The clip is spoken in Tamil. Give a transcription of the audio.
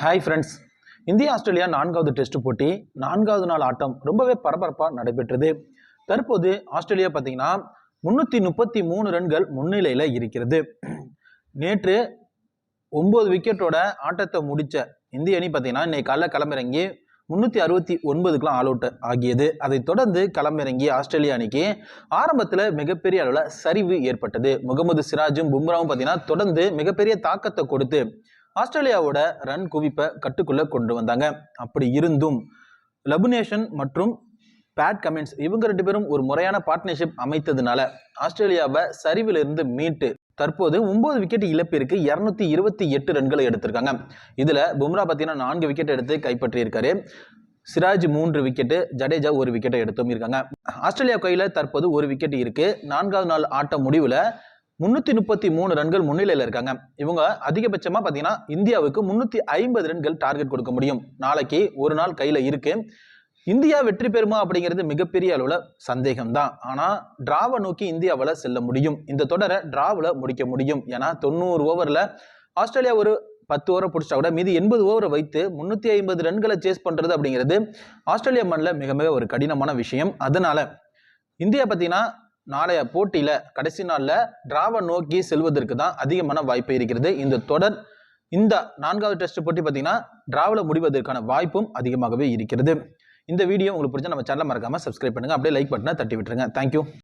ஹாய் ஃப்ரெண்ட்ஸ், இந்தியா ஆஸ்திரேலியா 4வது டெஸ்ட் போட்டி 4வது நாள் ஆட்டம் ரொம்பவே பரபரப்பாக நடைபெற்றது. தற்போது ஆஸ்திரேலியா பார்த்தீங்கன்னா 333 ரன்கள் முன்னிலையில் இருக்கிறது. நேற்று 9 விக்கெட்டோட ஆட்டத்தை முடித்த இந்திய அணி பார்த்தீங்கன்னா இன்னைக்கு காலைல களமிறங்கி 369க்குலாம் ஆல் அவுட் ஆகியது. அதை தொடர்ந்து களமிறங்கிய ஆஸ்திரேலியா அணிக்கு ஆரம்பத்தில் மிகப்பெரிய அளவில் சரிவு ஏற்பட்டது. முகமது சிராஜும் பும்ராவும் பார்த்தீங்கன்னா தொடர்ந்து மிகப்பெரிய தாக்கத்தை கொடுத்து ஆஸ்திரேலியாவோட ரன் குவிப்பை கட்டுக்குள்ள கொண்டு வந்தாங்க. அப்படி இருந்தும் லபுனேஷன் மற்றும் பேட் கமின்ஸ் இவங்க 2 பேரும் ஒரு முறையான பார்ட்னர்ஷிப் அமைத்ததுனால ஆஸ்திரேலியாவை சரிவிலிருந்து மீட்டு தற்போது 9 விக்கெட் இழப்பிற்கு 228 ரன்களை எடுத்திருக்காங்க. இதுல பும்ரா பார்த்தீங்கன்னா 4 விக்கெட் எடுத்து கைப்பற்றி இருக்காரு. சிராஜ் 3 விக்கெட்டு, ஜடேஜா 1 விக்கெட்டை எடுத்தும் இருக்காங்க. ஆஸ்திரேலியா கையில தற்போது 1 விக்கெட் இருக்கு. 4வது நாள் ஆட்ட முடிவுல 333 ரன்கள் முன்னிலையில் இருக்காங்க. இவங்க அதிகபட்சமா பார்த்தீங்கன்னா இந்தியாவுக்கு 350 ரன்கள் டார்கெட் கொடுக்க முடியும். நாளைக்கு ஒரு நாள் கையில இருக்கு. இந்தியா வெற்றி பெறுமா அப்படிங்கிறது மிகப்பெரிய அளவுல சந்தேகம் தான். ஆனா டிராவை நோக்கி இந்தியாவால செல்ல முடியும். இந்த தொடரை டிராவில் முடிக்க முடியும். ஏன்னா 90 ஓவர்ல ஆஸ்திரேலியா ஒரு 10 ஓவரை பிடிச்சா கூட மீதி 80 ஓவரை வைத்து 350 ரன்களை சேஸ் பண்றது அப்படிங்கிறது ஆஸ்திரேலியா மண்ணில் மிக மிக ஒரு கடினமான விஷயம். அதனால இந்தியா பார்த்தீங்கன்னா நாளைய போட்டியில கடைசி நாள்ல டிராவை நோக்கி செல்வதற்கு தான் அதிகமான வாய்ப்பு இருக்கிறது. இந்த தொடர் இந்த 4வது டெஸ்ட் போட்டி பார்த்தீங்கன்னா டிராவில் முடிவதற்கான வாய்ப்பும் அதிகமாகவே இருக்கிறது. இந்த வீடியோ உங்களுக்கு பிடிச்சா நம்ம சேனலை மறக்காம சப்ஸ்கிரைப் பண்ணுங்க, அப்படியே லைக் பட்டனை தட்டி விட்டுருங்க. தேங்க்யூ.